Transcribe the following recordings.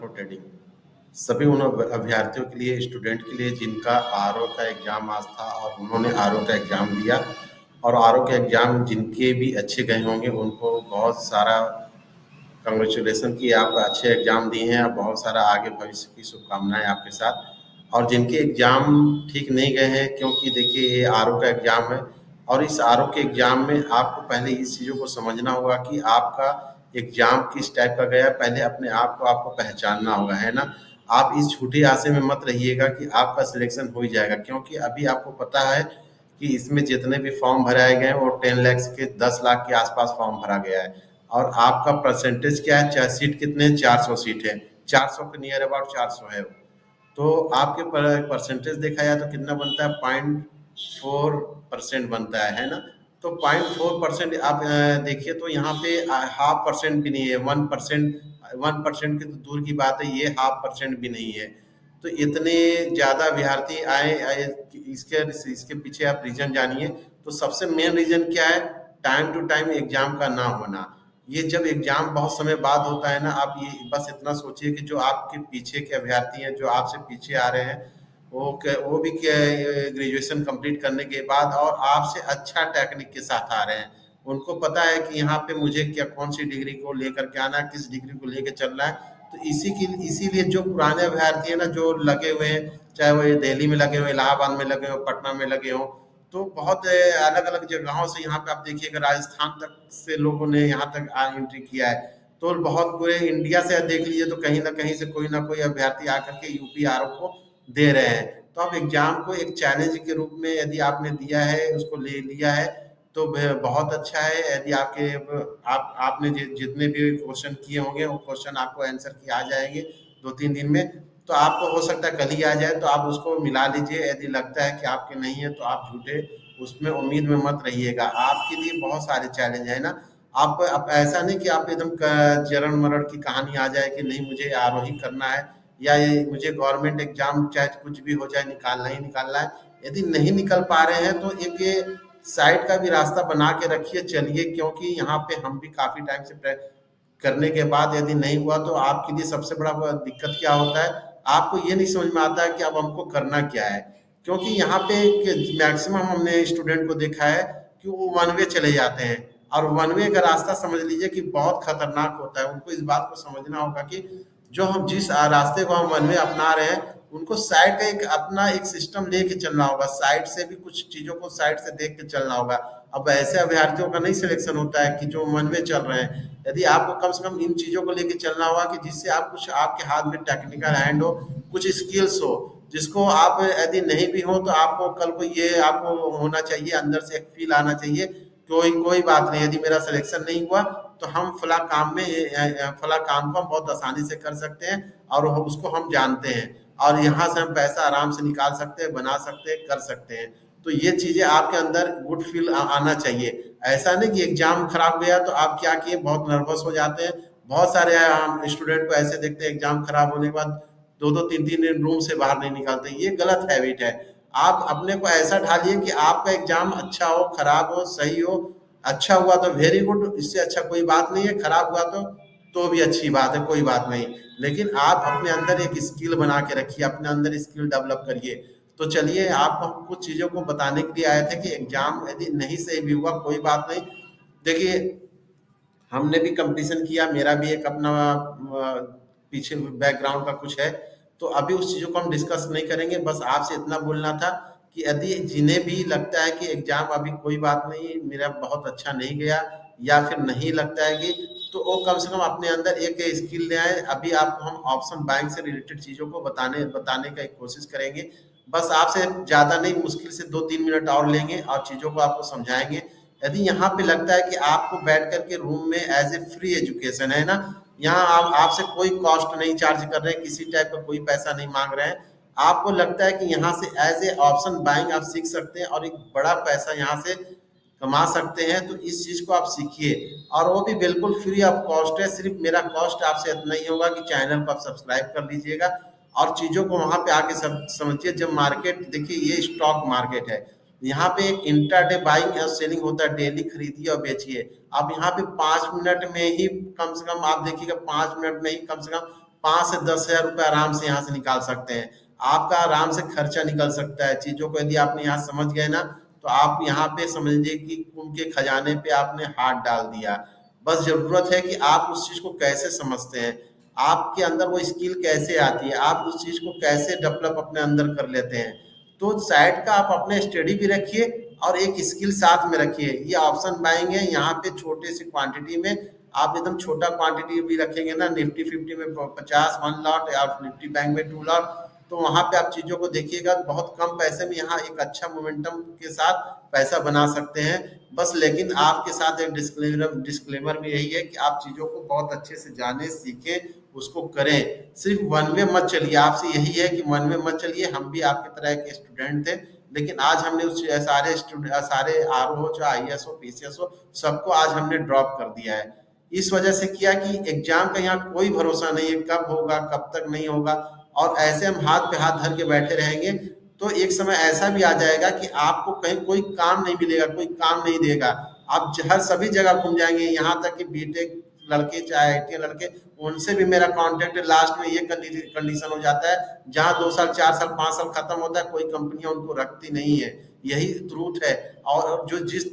For trading सभी उन अभ्यर्थियों के लिए, स्टूडेंट के लिए जिनका आरओ का एग्ज़ाम आज था और उन्होंने आरओ का एग्ज़ाम दिया और आरओ के एग्ज़ाम जिनके भी अच्छे गए होंगे उनको बहुत सारा कांग्रेचुलेसन कि आप अच्छे एग्ज़ाम दिए हैं और बहुत सारा आगे भविष्य की शुभकामनाएं आपके साथ। और जिनके एग्ज़ाम ठीक नहीं गए हैं, क्योंकि देखिए ये आरओ का एग्ज़ाम है और इस आरओ के एग्ज़ाम में आपको पहले इस चीज़ों को समझना होगा कि आपका एग्ज़ाम किस टाइप का गया। पहले अपने आप को आपको पहचानना होगा, है ना? आप इस झूठे आशे में मत रहिएगा कि आपका सिलेक्शन हो ही जाएगा, क्योंकि अभी आपको पता है कि इसमें जितने भी फॉर्म भराए गए हैं वो 10 लाख के 10 लाख के आसपास फॉर्म भरा गया है। और आपका परसेंटेज क्या है, चाहे सीट कितने हैं, 400 सीट है, 400 के नियर अबाउट 400 है। तो आपके परसेंटेज देखा जाए तो कितना बनता है, 0.4% बनता है ना? तो 0.4% आप देखिए तो यहाँ पे हाफ परसेंट भी नहीं है, 1%, 1% की तो दूर की बात है, ये हाफ परसेंट भी नहीं है। तो इतने ज़्यादा विद्यार्थी आए इसके इसके पीछे आप रीजन जानिए। तो सबसे मेन रीजन क्या है, टाइम टू टाइम एग्जाम का ना होना। ये जब एग्जाम बहुत समय बाद होता है ना, आप ये बस इतना सोचिए कि जो आपके पीछे के अभ्यर्थी हैं, जो आपसे पीछे आ रहे हैं, वो भी ग्रेजुएशन कंप्लीट करने के बाद और आपसे अच्छा टेक्निक के साथ आ रहे हैं। उनको पता है कि यहाँ पे मुझे क्या कौन सी डिग्री को लेकर के आना है, किस डिग्री को लेकर चलना है। तो इसीलिए जो पुराने अभ्यर्थी हैं ना, जो लगे हुए हैं, चाहे वो दिल्ली में लगे हुए, इलाहाबाद में लगे हों, पटना में लगे हों, तो बहुत अलग अलग जगहों से यहाँ पे आप देखिएगा राजस्थान तक से लोगों ने यहाँ तक एंट्री किया है। तो बहुत पूरे इंडिया से देख लीजिए तो कहीं ना कहीं से कोई ना कोई अभ्यर्थी आकर के यूपी आरओ को दे रहे हैं। तो आप एग्जाम को एक चैलेंज के रूप में यदि आपने दिया है, उसको ले लिया है, तो बहुत अच्छा है। यदि आपने जितने भी क्वेश्चन किए होंगे वो क्वेश्चन आपको आंसर किए आ जाएंगे 2-3 दिन में। तो आपको हो सकता है कल ही आ जाए, तो आप उसको मिला लीजिए। यदि लगता है कि आपके नहीं है तो आप झूठे उसमें उम्मीद में मत रहिएगा। आपके लिए बहुत सारे चैलेंज है ना। आप ऐसा नहीं कि आप एकदम जरण मरण की कहानी आ जाए कि नहीं मुझे आरोही करना है या ये मुझे गवर्नमेंट एग्जाम चाहे कुछ भी हो जाए निकालना ही निकालना है। यदि नहीं निकल पा रहे हैं तो एक ये साइड का भी रास्ता बना के रखिए, चलिए। क्योंकि यहाँ पे हम भी काफी टाइम से करने के बाद यदि नहीं हुआ तो आपके लिए सबसे बड़ा दिक्कत क्या होता है, आपको ये नहीं समझ में आता है कि अब हमको करना क्या है। क्योंकि यहाँ पे मैक्सिमम हमने स्टूडेंट को देखा है कि वो वन वे चले जाते हैं, और वन वे का रास्ता समझ लीजिए कि बहुत खतरनाक होता है। उनको इस बात को समझना होगा कि जो हम जिस रास्ते को हम वन वे अपना रहे हैं, उनको साइड का एक अपना एक सिस्टम लेके चलना होगा। साइड से भी कुछ चीजों को साइड से देख के चलना होगा। अब ऐसे अभ्यर्थियों का नहीं सिलेक्शन होता है कि जो वन वे चल रहे हैं। यदि आपको कम से कम इन चीजों को लेके चलना होगा कि जिससे आप कुछ आपके हाथ में टेक्निकल हैंड हो, कुछ स्किल्स हो, जिसको आप यदि नहीं भी हो तो आपको कल को ये आपको होना चाहिए, अंदर से एक फील आना चाहिए, कोई कोई बात नहीं, यदि मेरा सिलेक्शन नहीं हुआ तो हम फला काम में फला काम को हम बहुत आसानी से कर सकते हैं और उसको हम जानते हैं, और यहाँ से हम पैसा आराम से निकाल सकते हैं, बना सकते हैं, कर सकते हैं। तो ये चीजें आपके अंदर गुड फील आना चाहिए। ऐसा नहीं कि एग्जाम खराब गया तो आप क्या किए, बहुत नर्वस हो जाते हैं। बहुत सारे हम स्टूडेंट को ऐसे देखते हैं एग्जाम खराब होने के बाद 2-2 3-3 दिन रूम से बाहर नहीं निकलते। ये गलत हैबिट है। आप अपने को ऐसा ढालिए कि आपका एग्जाम अच्छा हो, खराब हो, सही हो। अच्छा हुआ तो वेरी गुड, इससे अच्छा कोई बात नहीं है। खराब हुआ तो भी अच्छी बात है, कोई बात नहीं। लेकिन आप अपने अंदर एक स्किल बना के रखिए, अपने अंदर स्किल डेवलप करिए। तो चलिए, आपको हम कुछ चीज़ों को बताने के लिए आए थे कि एग्जाम यदि नहीं सही भी हुआ कोई बात नहीं। देखिए, हमने भी कंपटीशन किया, मेरा भी एक अपना पीछे बैकग्राउंड का कुछ है। तो अभी उस चीज़ों को हम डिस्कस नहीं करेंगे। बस आपसे इतना बोलना था कि यदि जिन्हें भी लगता है कि एग्जाम अभी कोई बात नहीं, मेरा बहुत अच्छा नहीं गया, या फिर नहीं लगता है कि, तो वो कम से कम अपने अंदर एक स्किल ले आए। अभी आपको हम ऑप्शन बैंक से रिलेटेड चीज़ों को बताने बताने का एक कोशिश करेंगे। बस आपसे ज़्यादा नहीं, मुश्किल से 2-3 मिनट और लेंगे और चीज़ों को आपको समझाएंगे। यदि यहाँ पे लगता है कि आपको बैठ करके रूम में एज ए फ्री एजुकेशन है ना, यहाँ आप आपसे कोई कॉस्ट नहीं चार्ज कर रहे हैं, किसी टाइप का कोई पैसा नहीं मांग रहे हैं। आपको लगता है कि यहाँ से एज ए ऑप्शन बाइंग आप सीख सकते हैं और एक बड़ा पैसा यहाँ से कमा सकते हैं, तो इस चीज को आप सीखिए। और वो भी बिल्कुल फ्री ऑफ कॉस्ट है। सिर्फ मेरा कॉस्ट आपसे इतना ही होगा कि चैनल को आप सब्सक्राइब कर लीजिएगा और चीजों को वहां पे आके सब समझिए। जब मार्केट देखिए, ये स्टॉक मार्केट है, यहाँ पे एक इंट्राडे बाइंग और सेलिंग होता है, डेली खरीदिए और बेचिए। आप यहाँ पे 5 मिनट में ही कम से कम आप देखिएगा, 5 मिनट में ही कम से कम 5 से 10,000 रुपये आराम से यहाँ से निकाल सकते हैं। आपका आराम से खर्चा निकल सकता है। चीज़ों को यदि आपने यहाँ समझ गए ना, तो आप यहाँ पे समझ लीजिए कि उनके खजाने पे आपने हाथ डाल दिया। बस ज़रूरत है कि आप उस चीज़ को कैसे समझते हैं, आपके अंदर वो स्किल कैसे आती है, आप उस चीज़ को कैसे डेवलप अपने अंदर कर लेते हैं। तो साइड का आप अपने स्टडी भी रखिए और एक स्किल साथ में रखिए। ये ऑप्शन बाइंग है, यहाँ पे छोटे से क्वांटिटी में आप एकदम छोटा क्वांटिटी भी रखेंगे ना, निफ्टी 50 में 50 1 लॉट या निफ्टी बैंक में 2 लॉट, तो वहाँ पे आप चीज़ों को देखिएगा, बहुत कम पैसे में यहाँ एक अच्छा मोमेंटम के साथ पैसा बना सकते हैं। बस लेकिन आपके साथ एक डिस्क्लेमर भी यही है कि आप चीज़ों को बहुत अच्छे से जाने, सीखें, उसको करें। सिर्फ वन वे मत चलिए, आपसे यही है कि वन वे मत चलिए। हम भी आपकी तरह के स्टूडेंट थे, लेकिन आज हमने उस सारे आर हो, चाहे IAS हो, PCS हो, सबको आज हमने ड्रॉप कर दिया है। इस वजह से किया कि एग्जाम का यहाँ कोई भरोसा नहीं है, कब होगा कब तक नहीं होगा, और ऐसे हम हाथ पे हाथ धर के बैठे रहेंगे तो एक समय ऐसा भी आ जाएगा कि आपको कहीं कोई काम नहीं मिलेगा, कोई काम नहीं देगा। आप हर सभी जगह घूम जाएंगे, यहाँ तक कि बीटेक लड़के चाहे IIT लड़के, उनसे भी मेरा कांटेक्ट लास्ट में ये कंडीशन हो जाता है, जहाँ 2 साल 4 साल 5 साल खत्म होता है, कोई कंपनियां उनको रखती नहीं है। यही ट्रूथ है। और जो जिस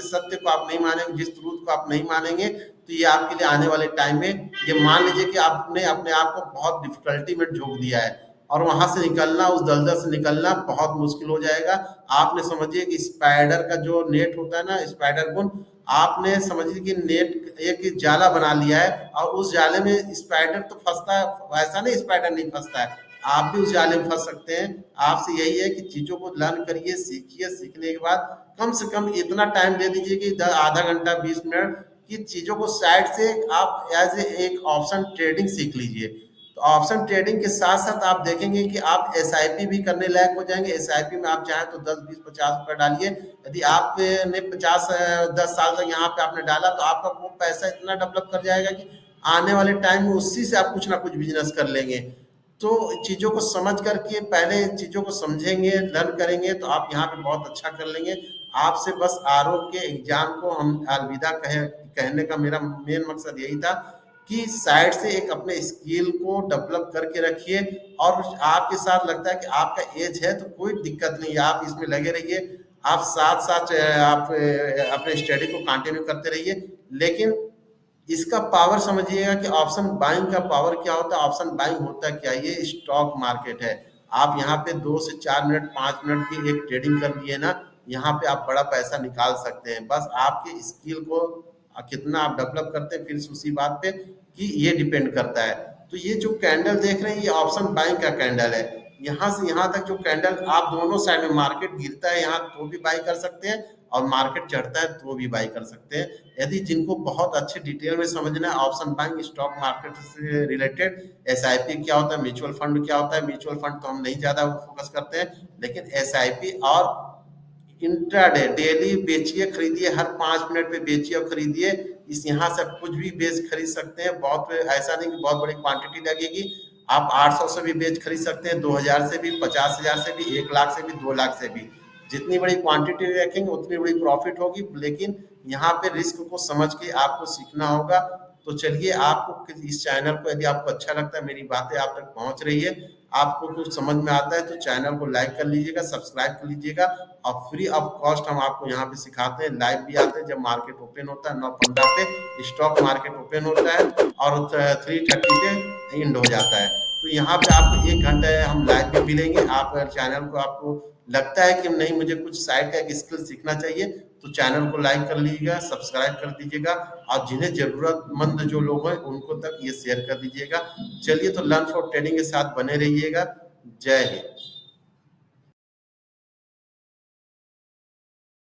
सत्य को आप नहीं मानेंगे, जिस ट्रूथ को आप नहीं मानेंगे, तो ये आपके लिए आने वाले टाइम में ये मान लीजिए कि आपने अपने आप को बहुत डिफिकल्टी में झोंक दिया है, और वहां से निकलना, उस दलदल से निकलना बहुत मुश्किल हो जाएगा। आपने समझिए कि स्पाइडर का जो नेट होता है ना, स्पाइडर बुन, आपने समझिए कि नेट एक जाला बना लिया है, और उस जाले में स्पाइडर तो फंसता है, ऐसा नहीं स्पाइडर नहीं फंसता है, आप भी उस जाले में फंस सकते हैं। आपसे यही है कि चीजों को लर्न करिए, सीखिए, सीखने के बाद कम से कम इतना टाइम दे दीजिए कि आधा घंटा 20 मिनट की चीजों को साइड से आप एज एक ऑप्शन ट्रेडिंग सीख लीजिए। तो ऑप्शन ट्रेडिंग के साथ साथ आप देखेंगे कि आप SIP भी करने लायक हो जाएंगे। SIP में आप चाहें तो 10 20 50 रुपए डालिए। यदि आपने 10 साल तक यहाँ पे आपने डाला, तो आपका वो पैसा इतना डेवलप कर जाएगा कि आने वाले टाइम में उसी से आप कुछ ना कुछ बिजनेस कर लेंगे। तो चीज़ों को समझ करके पहले चीज़ों को समझेंगे, लर्न करेंगे, तो आप यहाँ पे बहुत अच्छा कर लेंगे। आपसे बस आरओ के एग्जाम को हम अलविदा कहने का मेरा मेन मकसद यही था कि साइड से एक अपने स्किल को डेवलप करके रखिए। और आपके साथ लगता है कि आपका एज है तो कोई दिक्कत नहीं है, आप इसमें लगे रहिए, आप साथ साथ आप अपने स्टडी को कंटिन्यू करते रहिए। लेकिन इसका पावर समझिएगा कि ऑप्शन बाइंग का पावर क्या होता है। ऑप्शन बाइंग होता क्या, ये स्टॉक मार्केट है। आप यहाँ पे 2 से 4 मिनट 5 मिनट की एक ट्रेडिंग कर लिए ना, यहाँ पे आप बड़ा पैसा निकाल सकते हैं। बस आपके स्किल को कितना आप डेवलप करते हैं, फिर उसी बात पे कि ये डिपेंड करता है। तो ये जो कैंडल देख रहे हैं, ये ऑप्शन बाइंग का कैंडल है। यहाँ से यहाँ तक जो कैंडल, आप दोनों साइड में, मार्केट गिरता है यहाँ तो भी बाई कर सकते हैं, और मार्केट चढ़ता है तो भी बाई कर सकते हैं। यदि जिनको बहुत अच्छे डिटेल में समझना है ऑप्शन बाइंग स्टॉक मार्केट से रिलेटेड, SIP क्या होता है, म्यूचुअल फंड क्या होता है, म्यूचुअल फंड तो हम नहीं ज्यादा फोकस करते हैं, लेकिन SIP और इंट्राडे डेली बेचिए खरीदिए, हर 5 मिनट पे बेचिए और खरीदिए। इस यहाँ से आप कुछ भी बेच खरीद सकते हैं। बहुत ऐसा नहीं कि बहुत बड़ी क्वांटिटी लगेगी, आप 800 से भी बेच खरीद सकते हैं, 2000 से भी, 50,000 से भी, 1 लाख से भी, 2 लाख से भी। जितनी बड़ी क्वांटिटी रखेंगे उतनी बड़ी प्रॉफिट होगी। लेकिन यहाँ पे रिस्क को समझ के आपको सीखना होगा। तो चलिए, आपको इस चैनल को यदि आपको अच्छा लगता है, मेरी बातें आप तक पहुंच रही है, आपको कुछ समझ में आता है, तो चैनल को लाइक कर लीजिएगा, सब्सक्राइब कर लीजिएगा। और फ्री ऑफ कॉस्ट हम आपको यहाँ पे सिखाते हैं, लाइव भी आते हैं जब मार्केट ओपन होता है। 9:15 पे स्टॉक मार्केट ओपन होता है और 3:30 पे एंड हो जाता है। तो यहाँ पे आपको 1 घंटा हम लाइव भी मिलेंगे। आप अगर चैनल को आपको लगता है कि नहीं मुझे कुछ साइड का एक स्किल सीखना चाहिए, तो चैनल को लाइक कर लीजिएगा, सब्सक्राइब कर दीजिएगा, और जिन्हें जरूरतमंद जो लोग हैं उनको तक ये शेयर कर दीजिएगा। चलिए, तो लर्न फॉर ट्रेडिंग के साथ बने रहिएगा। जय हिंद।